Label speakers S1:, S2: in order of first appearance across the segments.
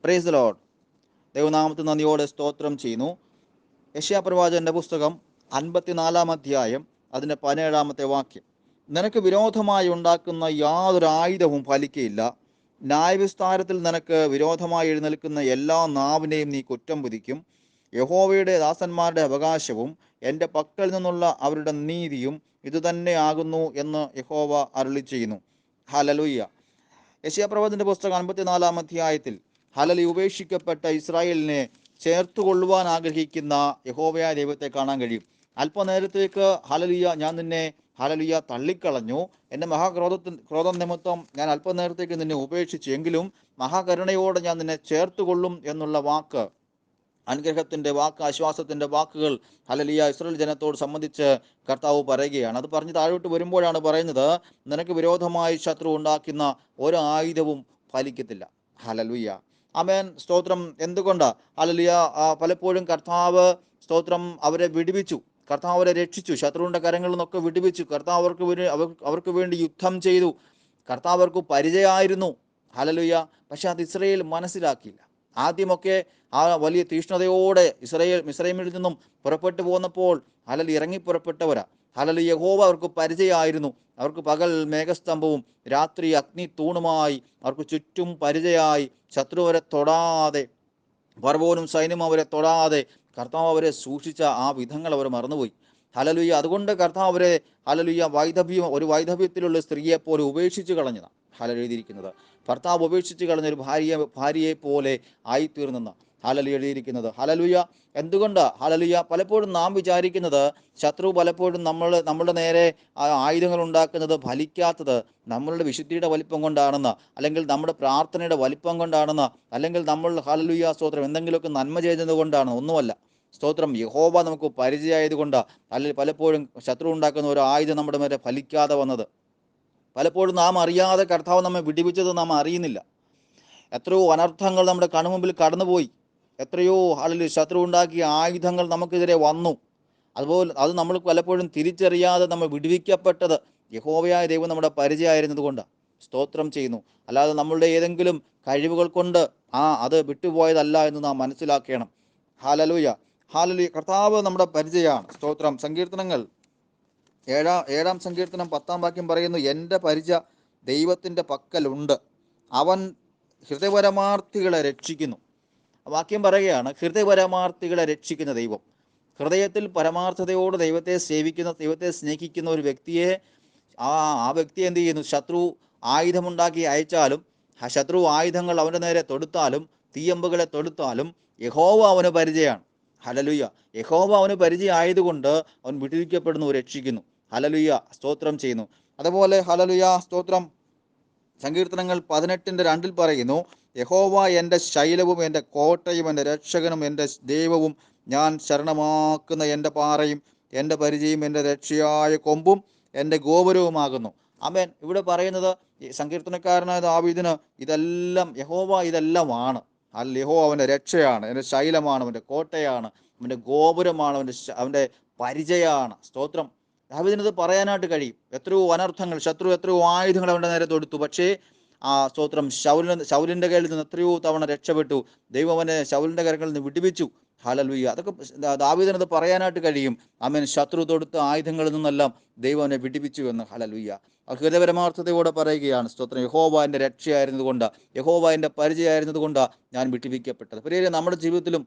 S1: Praise the Lord. ദൈവനാമത്തിൽ നന്ദിയോടെ സ്തോത്രം ചെയ്യുന്നു. യെശയ്യാ പ്രവാചകന്റെ പുസ്തകം 54 അധ്യായം അതിൻ്റെ 17 വാക്യം. നിനക്ക് വിരോധമായി ഉണ്ടാക്കുന്ന യാതൊരു ആയുധവും ഫലിക്കയില്ല. ന്യായവിസ്താരത്തിൽ നിനക്ക് വിരോധമായി എഴുന്നേൽക്കുന്ന എല്ലാ നാവിനെയും നീ കുറ്റം വിധിക്കും. യഹോവയുടെ ദാസന്മാരുടെ അവകാശവും എൻ്റെ പക്കൽ നിന്നുള്ള അവരുടെ നീതിയും ഇതുതന്നെ ആകുന്നു എന്ന് യഹോവ അരുളി ചെയ്യുന്നു. ഹല്ലേലൂയ. യെശയ്യാ പ്രവാചകന്റെ പുസ്തകം 54 അധ്യായത്തിൽ ഹല്ലേലൂയ ഉപേക്ഷിക്കപ്പെട്ട ഇസ്രായേലിനെ ചേർത്തുകൊള്ളുവാൻ ആഗ്രഹിക്കുന്ന യഹോവയായ ദൈവത്തെ കാണാൻ കഴിയും. അല്പനേരത്തേക്ക് ഹല്ലേലൂയ ഞാൻ നിന്നെ ഹല്ലേലൂയ തള്ളിക്കളഞ്ഞു, എൻ്റെ ക്രോധം നിമിത്തം ഞാൻ അല്പനേരത്തേക്ക് നിന്നെ ഉപേക്ഷിച്ചു, എങ്കിലും മഹാകരുണയോടെ ഞാൻ നിന്നെ ചേർത്തുകൊള്ളും എന്നുള്ള വാക്ക്, അനുഗ്രഹത്തിൻ്റെ വാക്ക്, ആശ്വാസത്തിൻ്റെ വാക്കുകൾ ഹല്ലേലൂയ ഇസ്രായേൽ ജനത്തോട് സംബന്ധിച്ച് കർത്താവ് പറയുകയാണ്. അത് പറഞ്ഞ് താഴോട്ട് വരുമ്പോഴാണ് പറയുന്നത്, നിനക്ക് വിരോധമായി ശത്രു ഉണ്ടാക്കുന്ന ഒരു ആയുധവും ഫലിക്കത്തില്ല. ഹല്ലേലൂയ. ആമേൻ. സ്തോത്രം. എന്തുകൊണ്ട്? ഹല്ലേലൂയ. പലപ്പോഴും കർത്താവ് സ്തോത്രം അവരെ വിടുവിച്ചു, കർത്താവ് അവരെ രക്ഷിച്ചു, ശത്രുവിൻ്റെ കരങ്ങളിൽ നിന്നൊക്കെ വിടുവിച്ചു. കർത്താവ് അവർക്ക് വേണ്ടി യുദ്ധം ചെയ്തു. കർത്താവ് അവർക്ക് പരിചയമായിരുന്നു. ഹല്ലേലൂയ. പക്ഷെ അത് ഇസ്രായേൽ മനസ്സിലാക്കിയില്ല. ആദ്യമൊക്കെ ആ വലിയ തീഷ്ണതയോടെ മിസ്രയീമിൽ നിന്നും പുറപ്പെട്ടു പോന്നപ്പോൾ ഹല്ലേലൂയ ഇറങ്ങി പുറപ്പെട്ടവരാ. ഹല്ലേലൂയ യഹോവ അവർക്ക് പരിചയമായിരുന്നു. അവർക്ക് പകൽ മേഘസ്തംഭവും രാത്രി അഗ്നി തൂണുമായി അവർക്ക് ചുറ്റും പരിചയമായി. ശത്രു അവരെ തൊടാതെ, ഫറവോനും സൈന്യം അവരെ തൊടാതെ കർത്താവ് അവരെ സൂക്ഷിച്ച ആ വിധങ്ങൾ അവർ മറന്നുപോയി. ഹല്ലേലൂയ. അതുകൊണ്ട് കർത്താവ് അവരെ ഹല്ലേലൂയ ഒരു വൈധവ്യത്തിലുള്ള സ്ത്രീയെ പോലെ ഉപേക്ഷിച്ച് കളഞ്ഞതാണ്. ഹല്ലേലൂയ എഴുതിയിരിക്കുന്നത്. ഭർത്താവ് ഉപേക്ഷിച്ച് കളഞ്ഞ ഒരു ഭാര്യയെ പോലെ ആയിത്തീർന്നെന്ന് ഹല്ലേലൂയ എഴുതിയിരിക്കുന്നത്. ഹല്ലേലൂയ. എന്തുകൊണ്ട്? ഹല്ലേലൂയ. പലപ്പോഴും നാം വിചാരിക്കുന്നത് ശത്രു പലപ്പോഴും നമ്മളുടെ നേരെ ആയുധങ്ങൾ ഉണ്ടാക്കുന്നത് ഫലിക്കാത്തത് നമ്മളുടെ വിശുദ്ധിയുടെ വലിപ്പം കൊണ്ടാണെന്ന്, അല്ലെങ്കിൽ നമ്മുടെ പ്രാർത്ഥനയുടെ വലിപ്പം കൊണ്ടാണെന്ന്, അല്ലെങ്കിൽ നമ്മൾ ഹല്ലേലൂയ സ്തോത്രം എന്തെങ്കിലുമൊക്കെ നന്മ ചെയ്യുന്നത് കൊണ്ടാണ്. ഒന്നുമല്ല. സ്തോത്രം. യഹോവ നമുക്ക് പരിചയമായതുകൊണ്ട് അല്ലെങ്കിൽ പലപ്പോഴും ശത്രു ഉണ്ടാക്കുന്ന ഒരു ആയുധം നമ്മുടെ മേലെ ഫലിക്കാതെ വന്നത്. പലപ്പോഴും നാം അറിയാതെ കർത്താവ് നമ്മെ വിടുവിച്ചത് നാം അറിയുന്നില്ല. എത്രയോ അനർത്ഥങ്ങൾ നമ്മുടെ കൺമുമ്പിൽ കടന്നുപോയി. എത്രയോ ഹല്ലേലൂയ ശത്രു ഉണ്ടാക്കിയ ആയുധങ്ങൾ നമുക്കെതിരെ വന്നു. അതുപോലെ അത് നമ്മൾ പലപ്പോഴും തിരിച്ചറിയാതെ നമ്മൾ വിടുവിക്കപ്പെട്ടത് യഹോവയായ ദൈവം നമ്മുടെ പരിചയമായിരുന്നത് കൊണ്ടാണ്. സ്തോത്രം ചെയ്യുന്നു. അല്ലാതെ നമ്മളുടെ ഏതെങ്കിലും കഴിവുകൾ കൊണ്ട് അത് വിട്ടുപോയതല്ല എന്ന് നാം മനസ്സിലാക്കണം. ഹല്ലേലൂയ. ഹല്ലേലൂയ. കർത്താവ് നമ്മുടെ പരിചയമാണ്. സ്തോത്രം. സങ്കീർത്തനങ്ങൾ 7-ാം സങ്കീർത്തനം 10-ാം വാക്യം പറയുന്നു, എൻ്റെ പരിച ദൈവത്തിൻ്റെ പക്കലുണ്ട്, അവൻ ഹൃദയപരമാർത്ഥികളെ രക്ഷിക്കുന്നു. വാക്യം പറയുകയാണ്, ഹൃദയപരമാർത്ഥികളെ രക്ഷിക്കുന്ന ദൈവം. ഹൃദയത്തിൽ പരമാർത്ഥതയോട് ദൈവത്തെ സേവിക്കുന്ന, ദൈവത്തെ സ്നേഹിക്കുന്ന ഒരു വ്യക്തിയെ ആ വ്യക്തി എന്ത് ചെയ്യുന്നു? ശത്രു ആയുധമുണ്ടാക്കി അയച്ചാലും, ശത്രു ആയുധങ്ങൾ അവൻ്റെ നേരെ തൊടുത്താലും, തീയമ്പുകളെ തൊടുത്താലും യഹോവ അവന് പരിചയമാണ്. ഹല്ലേലൂയ. യഹോവ അവന് പരിചയമായതുകൊണ്ട് അവൻ വിടുവിക്കപ്പെടുന്നു, രക്ഷിക്കുന്നു. ഹല്ലേലൂയ. സ്തോത്രം ചെയ്യുന്നു. അതുപോലെ ഹല്ലേലൂയ സ്തോത്രം. സങ്കീർത്തനങ്ങൾ 18:2 പറയുന്നു, യഹോവ എൻ്റെ ശൈലവും എൻ്റെ കോട്ടയും എൻ്റെ രക്ഷകനും എൻ്റെ ദൈവവും, ഞാൻ ശരണമാക്കുന്ന എൻ്റെ പാറയും എൻ്റെ പരിചയും എൻ്റെ രക്ഷയായ കൊമ്പും എൻ്റെ ഗോപുരവുമാകുന്നു. ആമേൻ. ഇവിടെ പറയുന്നത് സങ്കീർത്തനക്കാരനായ ദാവീദിന് ഇതെല്ലാം യഹോവ ഇതെല്ലാമാണ്. യഹോവ അവൻ്റെ രക്ഷയാണ്, എൻ്റെ ശൈലമാണ്, അവൻ്റെ കോട്ടയാണ്, അവൻ്റെ ഗോപുരമാണ്, അവൻ്റെ പരിചയമാണ്. സ്തോത്രം. ദാവീദിനത് പറയാനായിട്ട് കഴിയും. എത്രയോ അനർത്ഥങ്ങൾ, ശത്രു എത്രയോ ആയുധങ്ങൾ അവൻ്റെ നേരെ തൊടുത്തു. പക്ഷേ സ്തോത്രം ശൗലിൻ്റെ കയ്യിൽ നിന്ന് എത്രയോ തവണ രക്ഷപ്പെട്ടു. ദൈവം അവനെ ശൗലിൻ്റെ കരങ്ങളിൽ നിന്ന് വിടുവിച്ചു. ഹല്ലേലൂയ. അതൊക്കെ ദാവീദിനത് പറയാനായിട്ട് കഴിയും. ആമേൻ. ശത്രു തൊടുത്ത ആയുധങ്ങളിൽ നിന്നെല്ലാം ദൈവം അവനെ വിടുവിച്ചു എന്ന്. ഹല്ലേലൂയ. ഹൃദയപരമാർത്ഥതയോടെ പറയുകയാണ്. സ്തോത്രം. യഹോവ എൻ്റെ രക്ഷയായിരുന്നത് കൊണ്ട്, യഹോവ എൻ്റെ പരിചയമായിരുന്നത് കൊണ്ടാണ് ഞാൻ വിടുവിക്കപ്പെട്ടത്. പ്രിയരേ, നമ്മുടെ ജീവിതത്തിലും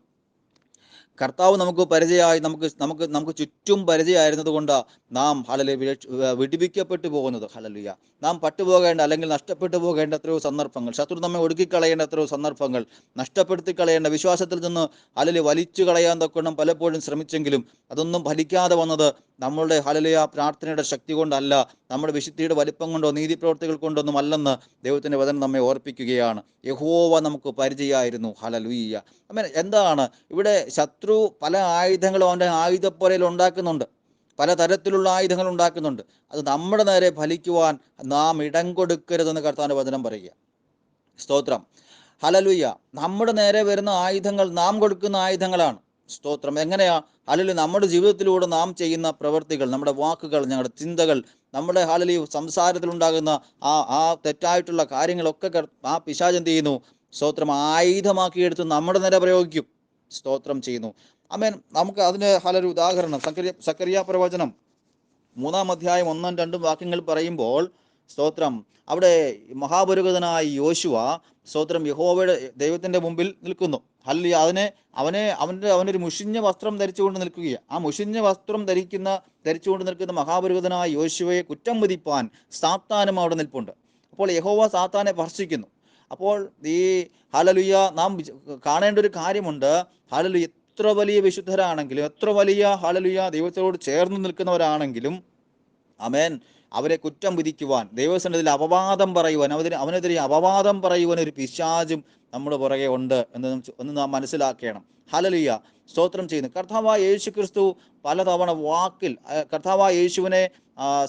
S1: കർത്താവ് നമുക്ക് പരിചയമായി, നമുക്ക് ചുറ്റും പരിചയമായിരുന്നത് കൊണ്ട് നാം ഹല്ലേലൂയ വിടുവിക്കപ്പെട്ടു പോകുന്നത്. ഹല്ലേലൂയ. നാം പട്ടുപോകേണ്ട, അല്ലെങ്കിൽ നഷ്ടപ്പെട്ടു പോകേണ്ട എത്രയോ സന്ദർഭങ്ങൾ, ശത്രു നമ്മെ ഒടുക്കിക്കളയേണ്ട എത്രയോ സന്ദർഭങ്ങൾ, നഷ്ടപ്പെടുത്തി കളയേണ്ട, വിശ്വാസത്തിൽ നിന്ന് ഹല്ലേലൂയ വലിച്ചു കളയാൻ തക്കണം പലപ്പോഴും ശ്രമിച്ചെങ്കിലും അതൊന്നും ഫലിക്കാതെ വന്നത് നമ്മളുടെ ഹല്ലേലൂയ പ്രാർത്ഥനയുടെ ശക്തി കൊണ്ടല്ല, നമ്മുടെ വിശുദ്ധിയുടെ വലിപ്പം കൊണ്ടോ നീതിപ്രവർത്തികൾ കൊണ്ടൊന്നും അല്ലെന്ന് ദൈവത്തിൻ്റെ വചനം നമ്മെ ഓർപ്പിക്കുകയാണ്. യഹോവ നമുക്ക് പരിചയമായിരുന്നു. ഹല്ലേലൂയ. ആമേൻ. എന്താണ് ഇവിടെ? ശത്രു പല ആയുധങ്ങളും അവൻ്റെ ആയുധപ്പുരയിൽ ഉണ്ടാക്കുന്നുണ്ട്, പലതരത്തിലുള്ള ആയുധങ്ങൾ ഉണ്ടാക്കുന്നുണ്ട്. അത് നമ്മുടെ നേരെ ഫലിക്കുവാൻ നാം ഇടം കൊടുക്കരുതെന്ന് കർത്താവിൻ്റെ വചനം പറയുക. സ്തോത്രം. ഹല്ലേലൂയ. നമ്മുടെ നേരെ വരുന്ന ആയുധങ്ങൾ നാം കൊടുക്കുന്ന ആയുധങ്ങളാണ്. സ്തോത്രം. എങ്ങനെയാ? ഹല്ലേലൂയ. നമ്മുടെ ജീവിതത്തിലൂടെ നാം ചെയ്യുന്ന പ്രവൃത്തികൾ, നമ്മുടെ വാക്കുകൾ, ഞങ്ങളുടെ ചിന്തകൾ, നമ്മുടെ ഹല്ലേലൂയ സംസാരത്തിലുണ്ടാകുന്ന ആ തെറ്റായിട്ടുള്ള കാര്യങ്ങളൊക്കെ പിശാച് എന്ത് ചെയ്യുന്നു? സ്തോത്രം ആയുധമാക്കിയെടുത്ത് നമ്മുടെ നേരെ പ്രയോഗിക്കും. സ്തോത്രം ചെയ്യുന്നു. ആമേൻ. നമുക്ക് അതിന് പലൊരു ഉദാഹരണം സക്കറിയ പ്രവചനം 3-ാം അധ്യായം 1-2 വാക്യങ്ങൾ പറയുമ്പോൾ സ്തോത്രം അവിടെ മഹാപുരോഹിതനായ യോശുവ സ്തോത്രം യഹോവയുടെ ദൈവത്തിന്റെ മുമ്പിൽ നിൽക്കുന്നു. ഹല്ലേലൂയ. അവനൊരു മുഷിഞ്ഞ വസ്ത്രം ധരിച്ചുകൊണ്ട് നിൽക്കുകയാണ്. ആ മുഷിഞ്ഞ വസ്ത്രം ധരിച്ചുകൊണ്ട് നിൽക്കുന്ന മഹാപുരോഹിതനായ യോശുവയെ കുറ്റം വിധിപ്പാൻ സാത്താനും അവിടെ നിൽപ്പുണ്ട്. അപ്പോൾ യഹോവ സാത്താനെ ഭർഷിക്കുന്നു. അപ്പോൾ ഈ ഹല്ലേലൂയ നാം കാണേണ്ട ഒരു കാര്യമുണ്ട്. ഹല്ലേലൂയ എത്ര വലിയ വിശുദ്ധരാണെങ്കിലും, എത്ര വലിയ ഹല്ലേലൂയ ദൈവത്തോട് ചേർന്ന് നിൽക്കുന്നവരാണെങ്കിലും ആമേൻ അവരെ കുറ്റം വിധിക്കുവാൻ, ദൈവസന്നിധിയിൽ അപവാദം പറയുവാൻ, അവനെതിരെ അപവാദം പറയുവാൻ ഒരു പിശാചും നമ്മുടെ പുറകെ ഉണ്ട് എന്ന് നാം മനസ്സിലാക്കണം. ഹല്ലേലൂയ. സ്തോത്രം ചെയ്യുന്നു. കർത്താവായ യേശു ക്രിസ്തു പലതവണ കർത്താവായ യേശുവിനെ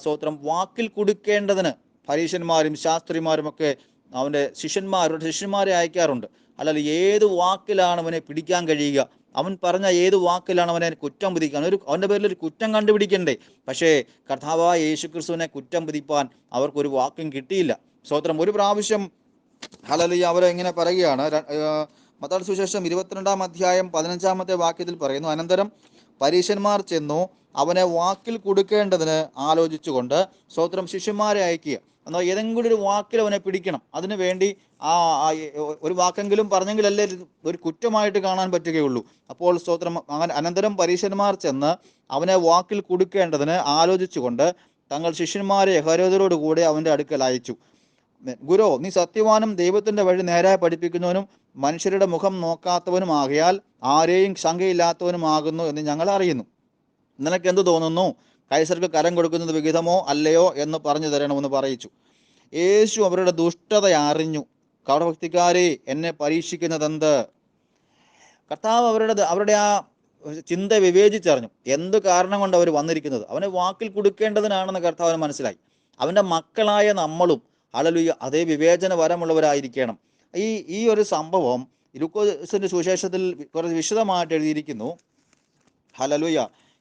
S1: സ്തോത്രം വാക്കിൽ കൊടുക്കേണ്ടതിന് പരീശന്മാരും ശാസ്ത്രിമാരും ഒക്കെ അവൻ്റെ ശിഷ്യന്മാരെ അയക്കാറുണ്ട്. അല്ലെങ്കിൽ ഏത് വാക്കിലാണ് അവനെ പിടിക്കാൻ കഴിയുക, അവൻ പറഞ്ഞ ഏത് വാക്കിലാണ് അവനെ കുറ്റം വിധിക്കാൻ, അവൻ്റെ പേരിൽ ഒരു കുറ്റം കണ്ടുപിടിക്കണ്ടേ. പക്ഷേ കർത്താവായ യേശു ക്രിസ്തുവിനെ കുറ്റം വിധിപ്പാൻ അവർക്കൊരു വാക്കും കിട്ടിയില്ല. സ്തോത്രം. ഒരു പ്രാവശ്യം ഹല്ലേലൂയ അവരെ ഇങ്ങനെ പറയുകയാണ്. മത്തായിയുടെ സുവിശേഷം 22-ാം അധ്യായം 15-ാമത്തെ വാക്യത്തിൽ പറയുന്നു, അനന്തരം പരീശന്മാർ ചെന്നു അവനെ വാക്കിൽ കൊടുക്കേണ്ടതിന് ആലോചിച്ചുകൊണ്ട് സ്തോത്രം ശിഷ്യന്മാരെ അയക്കുക. എന്നാൽ ഏതെങ്കിലും ഒരു വാക്കിൽ അവനെ പിടിക്കണം. അതിനു വേണ്ടി ഒരു വാക്കെങ്കിലും പറഞ്ഞെങ്കിലല്ലേ ഒരു കുറ്റമായിട്ട് കാണാൻ പറ്റുകയുള്ളൂ. അപ്പോൾ സ്തോത്രം അനന്തരം പരീശന്മാർ ചെന്ന് അവനെ വാക്കിൽ കൊടുക്കേണ്ടതിന് ആലോചിച്ചുകൊണ്ട് തങ്ങൾ ശിഷ്യന്മാരെ ഹെരോദരോട് കൂടെ അവൻ്റെ അടുക്കൽ അയച്ചു. ഗുരോ, നീ സത്യവാനും ദൈവത്തിന്റെ വഴി നേരായി പഠിപ്പിക്കുന്നവനും മനുഷ്യരുടെ മുഖം നോക്കാത്തവനും ആകയാൽ ആരെയും ശങ്കയില്ലാത്തവനുമാകുന്നു എന്ന് ഞങ്ങൾ അറിയുന്നു. നിനക്ക് എന്ത് തോന്നുന്നു? കൈസർക്ക് കരം കൊടുക്കുന്നത് വിഹിതമോ അല്ലയോ എന്ന് പറഞ്ഞു തരണമെന്ന് പറയിച്ചു. യേശു അവരുടെ ദുഷ്ടത അറിഞ്ഞു. കപടഭക്തിക്കാരെ, എന്നെ പരീക്ഷിക്കുന്നതെന്ത്? കർത്താവ് അവരുടെ ആ ചിന്ത വിവേചിച്ചറിഞ്ഞു. എന്ത് കാരണം കൊണ്ട് അവർ വന്നിരിക്കുന്നത്? അവനെ വാക്കിൽ കൊടുക്കേണ്ടതിനാണെന്ന് കർത്താവിന് മനസ്സിലായി. അവൻ്റെ മക്കളായ നമ്മളും ഹല്ലേലൂയ അതേ വിവേചന വരമുള്ളവരായിരിക്കണം. ഈ ഒരു സംഭവം ലൂക്കോസിന്റെ സുവിശേഷത്തിൽ കുറച്ച് വിശദമായിട്ട് എഴുതിയിരിക്കുന്നു. ഹല്ലേലൂയ.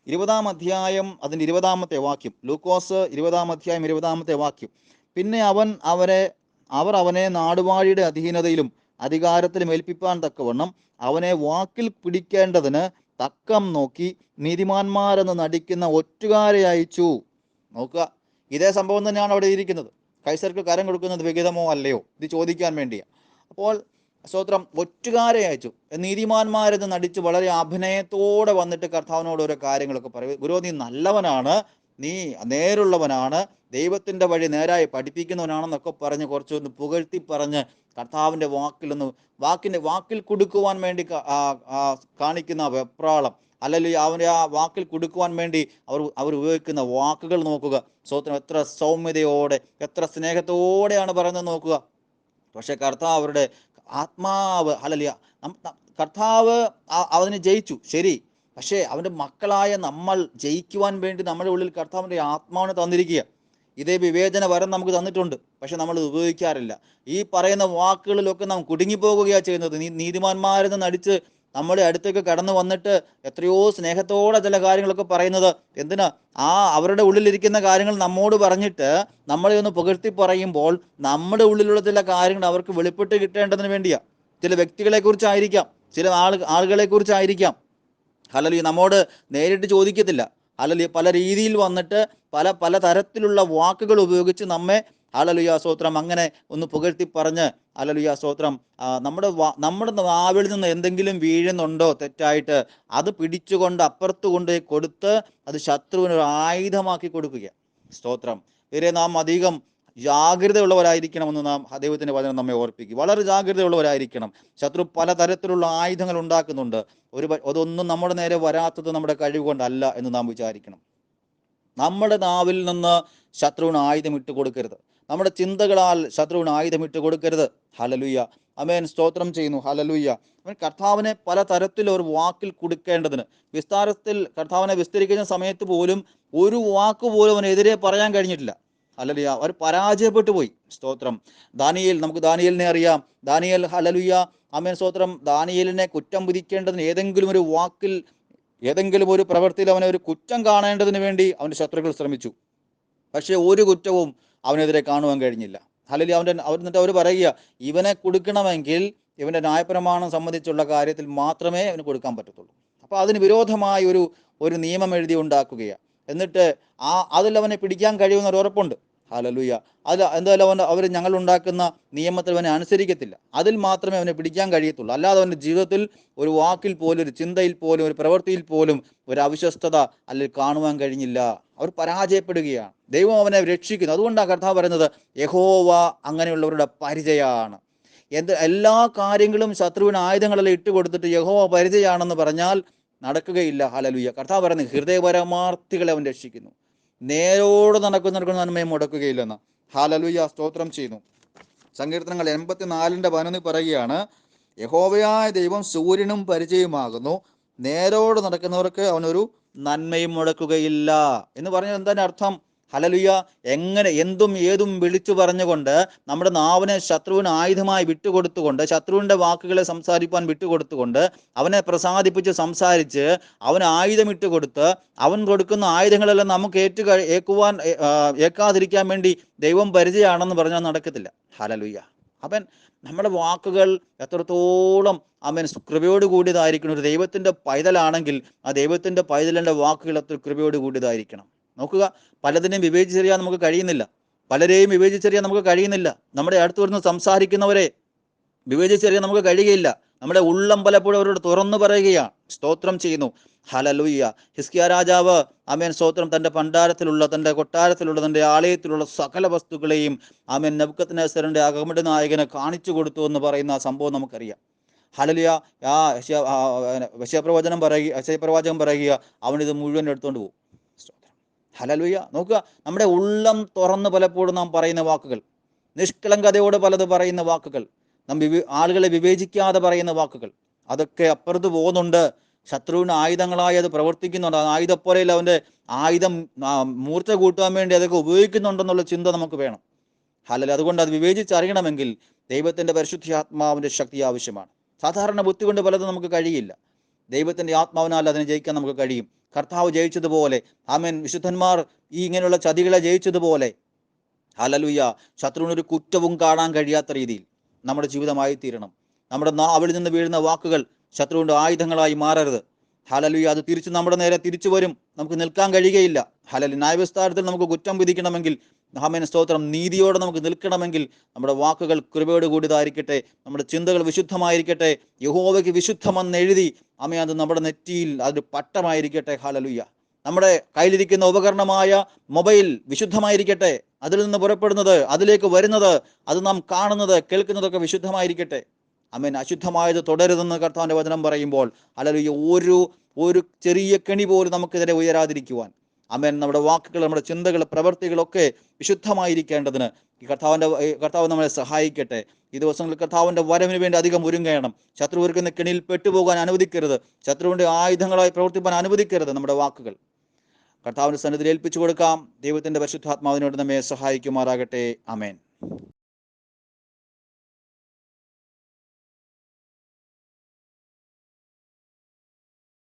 S1: 20-ാം അധ്യായം അതിൻ്റെ 20-ാമത്തെ വാക്യം. ലൂക്കോസ് 20-ാം അധ്യായം 20-ാമത്തെ വാക്യം. പിന്നെ അവർ അവനെ നാടുവാഴിയുടെ അധീനതയിലും അധികാരത്തിലും ഏൽപ്പിപ്പാൻ തക്കവണ്ണം അവനെ വാക്കിൽ പിടിക്കേണ്ടതിന് തക്കം നോക്കി നീതിമാന്മാരെന്ന് നടിക്കുന്ന ഒറ്റുകാരെ അയച്ചു. നോക്കുക, ഇതേ സംഭവം തന്നെയാണ് അവിടെ ഇരിക്കുന്നത്. കൈസർക്ക് കരം കൊടുക്കുന്നത് വിഹിതമോ അല്ലയോ, ഇത് ചോദിക്കാൻ വേണ്ടിയാണ്. അപ്പോൾ സ്തോത്രം ഒറ്റുകാരെ അയച്ചു. നീതിമാന്മാരെന്ന് നടിച്ച് വളരെ അഭിനയത്തോടെ വന്നിട്ട് കർത്താവിനോട് ഓരോ കാര്യങ്ങളൊക്കെ പറയും. ഗുരു, നീ നല്ലവനാണ്, നീ നേരുള്ളവനാണ്, ദൈവത്തിൻ്റെ വഴി നേരായി പഠിപ്പിക്കുന്നവനാണെന്നൊക്കെ പറഞ്ഞ് കുറച്ചൊന്ന് പുകഴ്ത്തി പറഞ്ഞ് കർത്താവിൻ്റെ വാക്കിൽ കൊടുക്കുവാൻ വേണ്ടി കാണിക്കുന്ന വെപ്രാളം, അല്ലെങ്കിൽ അവൻ്റെ ആ വാക്കിൽ കൊടുക്കുവാൻ വേണ്ടി അവർ ഉപയോഗിക്കുന്ന വാക്കുകൾ നോക്കുക. സ്തോത്രം എത്ര സൗമ്യതയോടെ, എത്ര സ്നേഹത്തോടെയാണ് പറയുന്നത് നോക്കുക. പക്ഷെ കർത്താവ് അവരുടെ ആത്മാവ് ഹല്ലേലൂയ, കർത്താവ് അതിന് ജയിച്ചു, ശരി. പക്ഷേ അവൻ്റെ മക്കളായ നമ്മൾ ജയിക്കുവാൻ വേണ്ടി നമ്മുടെ ഉള്ളിൽ കർത്താവിൻ്റെ ആത്മാവിനെ തന്നിരിക്കുക. ഇതേ വിവേചന വരം നമുക്ക് തന്നിട്ടുണ്ട്. പക്ഷെ നമ്മൾ ഉപയോഗിക്കാറില്ല. ഈ പറയുന്ന വാക്കുകളിലൊക്കെ നാം കുടുങ്ങിപ്പോകുകയാണ് ചെയ്യുന്നത്. നീതിമാന്മാരെന്ന് നടിച്ച് നമ്മുടെ അടുത്തേക്ക് കടന്നു വന്നിട്ട് എത്രയോ സ്നേഹത്തോടെ ചില കാര്യങ്ങളൊക്കെ പറയുന്നത് എന്തിനാ? അവരുടെ ഉള്ളിലിരിക്കുന്ന കാര്യങ്ങൾ നമ്മോട് പറഞ്ഞിട്ട് നമ്മളെ ഒന്ന് പുകഴ്ത്തി പറയുമ്പോൾ നമ്മുടെ ഉള്ളിലുള്ള ചില കാര്യങ്ങൾ അവർക്ക് വെളിപ്പെട്ട് കിട്ടേണ്ടതിന് വേണ്ടിയാ. ചില വ്യക്തികളെ കുറിച്ചായിരിക്കാം, ചില ആളുകളെ കുറിച്ചായിരിക്കാം. ഹല്ലേലൂയ നമ്മോട് നേരിട്ട് ചോദിക്കത്തില്ല. ഹല്ലേലൂയ പല രീതിയിൽ വന്നിട്ട് പല തരത്തിലുള്ള വാക്കുകൾ ഉപയോഗിച്ച് നമ്മെ ഹല്ലേലൂയ സ്തോത്രം അങ്ങനെ ഒന്ന് പുകഴ്ത്തി പറഞ്ഞ് ഹല്ലേലൂയ സ്തോത്രം നമ്മുടെ നാവിൽ നിന്ന് എന്തെങ്കിലും വീഴുന്നുണ്ടോ തെറ്റായിട്ട്, അത് പിടിച്ചുകൊണ്ട് അപ്പുറത്ത് കൊണ്ട് കൊടുത്ത് അത് ശത്രുവിന് ഒരു ആയുധമാക്കി കൊടുക്കുക. സ്തോത്രം. ഇവരെ നാം അധികം ജാഗ്രതയുള്ളവരായിരിക്കണമെന്ന് ദൈവത്തിൻ്റെ വചനം നമ്മെ ഓർപ്പിക്കും. വളരെ ജാഗ്രതയുള്ളവരായിരിക്കണം. ശത്രു പലതരത്തിലുള്ള ആയുധങ്ങൾ ഉണ്ടാക്കുന്നുണ്ട്. അതൊന്നും നമ്മുടെ നേരെ വരാത്തത് നമ്മുടെ കഴിവ് കൊണ്ടല്ല എന്ന് നാം വിചാരിക്കണം. നമ്മുടെ നാവിൽ നിന്ന് ശത്രുവിന് ആയുധം ഇട്ട് കൊടുക്കരുത്. നമ്മുടെ ചിന്തകളാൽ ശത്രുവിന് ആയുധം ഇട്ട് കൊടുക്കരുത്. ഹല്ലേലൂയ. ആമേൻ. സ്തോത്രം ചെയ്യുന്നു. ഹല്ലേലൂയ. കർത്താവിനെ പല തരത്തിൽ ഒരു വാക്കിൽ കൊടുക്കേണ്ടതിന് വിസ്താരത്തിൽ കർത്താവിനെ വിസ്തരിക്കുന്ന സമയത്ത് പോലും ഒരു വാക്ക് പോലും അവനെതിരെ പറയാൻ കഴിഞ്ഞിട്ടില്ല. ഹല്ലേലൂയ. അവർ പരാജയപ്പെട്ടു പോയി. സ്തോത്രം. നമുക്ക് ദാനിയേലിനെ അറിയാം. ദാനിയേൽ ഹല്ലേലൂയ ആമേൻ സ്തോത്രം. ദാനിയേലിനെ കുറ്റം വിധിക്കേണ്ടതിന് ഏതെങ്കിലും ഒരു വാക്കിൽ, ഏതെങ്കിലും ഒരു പ്രവൃത്തിയിൽ അവനെ ഒരു കുറ്റം കാണേണ്ടതിന് വേണ്ടി അവൻ്റെ ശത്രുക്കൾ ശ്രമിച്ചു. പക്ഷേ ഒരു കുറ്റവും അവനെതിരെ കാണുവാൻ കഴിഞ്ഞില്ല. ഹല്ലേലൂയ. എന്നിട്ട് അവർ പറയുക, ഇവനെ കൊടുക്കണമെങ്കിൽ ഇവൻ്റെ ന്യായപ്രമാണം സംബന്ധിച്ചുള്ള കാര്യത്തിൽ മാത്രമേ അവന് കൊടുക്കാൻ പറ്റത്തുള്ളൂ. അപ്പോൾ അതിന് വിരോധമായ ഒരു നിയമം എഴുതി ഉണ്ടാക്കുകയാണ്. എന്നിട്ട് അതിൽ അവനെ പിടിക്കാൻ കഴിയുമെന്നൊരു ഉറപ്പുണ്ട്. ഹല്ലേലൂയ. അതിൽ എന്തായാലും അവർ ഞങ്ങൾ ഉണ്ടാക്കുന്ന നിയമത്തിൽ അവനെ അനുസരിക്കത്തില്ല. അതിൽ മാത്രമേ അവനെ പിടിക്കാൻ കഴിയത്തുള്ളൂ. അല്ലാതെ അവൻ്റെ ജീവിതത്തിൽ ഒരു വാക്കിൽ പോലും, ഒരു ചിന്തയിൽ പോലും, ഒരു പ്രവൃത്തിയിൽ പോലും ഒരു അവിശ്വസ്തത അല്ലെങ്കിൽ കാണുവാൻ കഴിഞ്ഞില്ല. അവർ പരാജയപ്പെടുകയാണ്. ദൈവം അവനെ രക്ഷിക്കുന്നു. അതുകൊണ്ടാണ് കർത്താവ് പറയുന്നത് യഹോവ അങ്ങനെയുള്ളവരുടെ പരിചയമാണ്. എല്ലാ കാര്യങ്ങളും ശത്രുവിന് ആയുധങ്ങളെല്ലാം ഇട്ട് കൊടുത്തിട്ട് യഹോവ പരിചയമാണെന്ന് പറഞ്ഞാൽ നടക്കുകയില്ല. ഹല്ലേലൂയ. കർത്താവ് പറയുന്നത് ഹൃദയപരമാർത്ഥികളെ അവൻ രക്ഷിക്കുന്നു, നേരോട് നടക്കുന്നവർക്ക് നന്മയെ മുടക്കുകയില്ലെന്ന്. ഹല്ലേലൂയ. സ്തോത്രം ചെയ്യുന്നു. സങ്കീർത്തനങ്ങൾ 84:11 പറയുകയാണ്, യഹോവയായ ദൈവം സൂര്യനും പരിചയമാകുന്നു, നേരോട് നടക്കുന്നവർക്ക് അവനൊരു നന്മയും മുടക്കുകയില്ല എന്ന് പറഞ്ഞാൽ എന്താണ് അർത്ഥം? ഹല്ലേലൂയ. എങ്ങനെ എന്തും ഏതും വിളിച്ചു പറഞ്ഞുകൊണ്ട് നമ്മുടെ നാവിനെ ശത്രുവിന് ആയുധമായി വിട്ടുകൊടുത്തുകൊണ്ട്, ശത്രുവിൻ്റെ വാക്കുകളെ സംസാരിപ്പാൻ വിട്ടുകൊടുത്തുകൊണ്ട്, അവനെ പ്രസാദിപ്പിച്ച് സംസാരിച്ച് അവന് ആയുധം ഇട്ടുകൊടുത്ത് അവൻ കൊടുക്കുന്ന ആയുധങ്ങളെല്ലാം നമുക്ക് ഏക്കാതിരിക്കാൻ വേണ്ടി ദൈവം പരിചയമാണെന്ന് പറഞ്ഞാൽ നടക്കത്തില്ല. ഹല്ലേലൂയ. അവൻ നമ്മുടെ വാക്കുകൾ എത്രത്തോളം കൃപയോട് കൂടിയതായിരിക്കണം. ഒരു ദൈവത്തിൻ്റെ പൈതലാണെങ്കിൽ ആ ദൈവത്തിൻ്റെ പൈതലിൻ്റെ വാക്കുകൾ എത്ര കൃപയോട് കൂടിയതായിരിക്കണം. നോക്കുക, പലതിനെയും വിവേചിച്ചറിയാൻ നമുക്ക് കഴിയുന്നില്ല. പലരെയും വിവേചിച്ചറിയാൻ നമുക്ക് കഴിയുന്നില്ല. നമ്മുടെ അടുത്ത് വരുന്ന സംസാരിക്കുന്നവരെ വിവേചിച്ചറിയാൻ നമുക്ക് കഴിയുകയില്ല. നമ്മുടെ ഉള്ളം പലപ്പോഴും അവരോട് തുറന്നു പറയുകയാണ്. സ്തോത്രം ചെയ്യുന്നു. ഹല്ലേലൂയ. ഹിസ്കിയാ രാജാവ് സ്തോത്രം തൻ്റെ ഭണ്ഡാരത്തിലുള്ള, തൻ്റെ കൊട്ടാരത്തിലുള്ള, തൻ്റെ ആലയത്തിലുള്ള സകല വസ്തുക്കളെയും നെബൂഖദ്നേസറിൻ്റെ അകമ്പടി നായകനെ കാണിച്ചു കൊടുത്തു എന്ന് പറയുന്ന സംഭവം നമുക്കറിയാം. ഹല്ലേലൂയ. യശയ്യാപ്രവാചകൻ പറയുക അവനിത് മുഴുവൻ എടുത്തുകൊണ്ട് പോകും. ഹല്ലേലൂയ. നോക്കുക, നമ്മുടെ ഉള്ളം തുറന്ന് പലപ്പോഴും നാം പറയുന്ന വാക്കുകൾ, നിഷ്കളങ്കതയോട് പലത് പറയുന്ന വാക്കുകൾ, ആളുകളെ വിവേചിക്കാതെ പറയുന്ന വാക്കുകൾ, അതൊക്കെ അപ്പുറത്ത് പോകുന്നുണ്ട്. ശത്രുവിന് ആയുധങ്ങളായി അത് പ്രവർത്തിക്കുന്നുണ്ട്. ആ ആയുധപ്പോലെയിൽ അവൻ്റെ ആയുധം മൂർച്ച കൂട്ടാൻ വേണ്ടി അതൊക്കെ ഉപയോഗിക്കുന്നുണ്ടെന്നുള്ള ചിന്ത നമുക്ക് വേണം. ഹല്ലേലൂയ. അതുകൊണ്ട് അത് വിവേചിച്ചറിയണമെങ്കിൽ ദൈവത്തിൻ്റെ പരിശുദ്ധാത്മാവിൻ്റെ ശക്തി ആവശ്യമാണ്. സാധാരണ ബുദ്ധി കൊണ്ട് പലതും നമുക്ക് കഴിയില്ല. ദൈവത്തിൻ്റെ ആത്മാവിനാൽ അതിനെ ജയിക്കാൻ നമുക്ക് കഴിയും. കർത്താവ് ജയിച്ചതുപോലെ, വിശുദ്ധന്മാർ ഇങ്ങനെയുള്ള ചതികളെ ജയിച്ചതുപോലെ, ഹല്ലേലൂയ, ശത്രുവിനൊരു കുറ്റവും കാണാൻ കഴിയാത്ത രീതിയിൽ നമ്മുടെ ജീവിതമായി തീരണം. നമ്മുടെ നാവിൽ നിന്ന് വീഴുന്ന വാക്കുകൾ ശത്രുവിൻ്റെ ആയുധങ്ങളായി മാറരുത്. ഹല്ലേലൂയ. അത് നമ്മുടെ നേരെ തിരിച്ചു വരും. നമുക്ക് നിൽക്കാൻ കഴിയുകയില്ല. ഹല്ലേലൂയ. ന്യായവിസ്താരത്തിൽ നമുക്ക് കുറ്റം വിധിക്കണമെങ്കിൽ, സ്തോത്രം, നീതിയോടെ നമുക്ക് നിൽക്കണമെങ്കിൽ നമ്മുടെ വാക്കുകൾ കൃപയോട് കൂടിയതായിരിക്കട്ടെ, നമ്മുടെ ചിന്തകൾ വിശുദ്ധമായിരിക്കട്ടെ. യഹോവയ്ക്ക് വിശുദ്ധമെന്ന് എഴുതി അത് നമ്മുടെ നെറ്റിയിൽ അതൊരു പട്ടമായിരിക്കട്ടെ. ഹല്ലേലൂയ. നമ്മുടെ കയ്യിലിരിക്കുന്ന ഉപകരണമായ മൊബൈൽ വിശുദ്ധമായിരിക്കട്ടെ. അതിൽ നിന്ന് പുറപ്പെടുന്നത്, അതിലേക്ക് വരുന്നത്, അത് നാം കാണുന്നത് കേൾക്കുന്നതൊക്കെ വിശുദ്ധമായിരിക്കട്ടെ. അശുദ്ധമായത് തുടരുതെന്ന് കർത്താവിൻ്റെ വചനം പറയുമ്പോൾ, ഹല്ലേലൂയ, ഒരു ചെറിയ കെണി പോലും നമുക്കെതിരെ ഉയരാതിരിക്കുവാൻ, നമ്മുടെ വാക്കുകൾ, നമ്മുടെ ചിന്തകൾ, പ്രവൃത്തികളൊക്കെ വിശുദ്ധമായിരിക്കേണ്ടതിന് കർത്താവ് നമ്മളെ സഹായിക്കട്ടെ. ഈ ദിവസങ്ങളിൽ കർത്താവിൻ്റെ വരവിന് വേണ്ടി അധികം ഒരുങ്ങണം. ശത്രു ഒരുക്കുന്ന കെണിയിൽ പെട്ടുപോകാൻ അനുവദിക്കരുത്. ശത്രുവിൻ്റെ ആയുധങ്ങളായി പ്രവർത്തിപ്പാൻ അനുവദിക്കരുത്. നമ്മുടെ വാക്കുകൾ കർത്താവിൻ്റെ സന്നിധിയിൽ ഏൽപ്പിച്ചു കൊടുക്കാം. ദൈവത്തിൻ്റെ പരിശുദ്ധാത്മാവിനോട് നമ്മെ സഹായിക്കുമാറാകട്ടെ. ആമേൻ.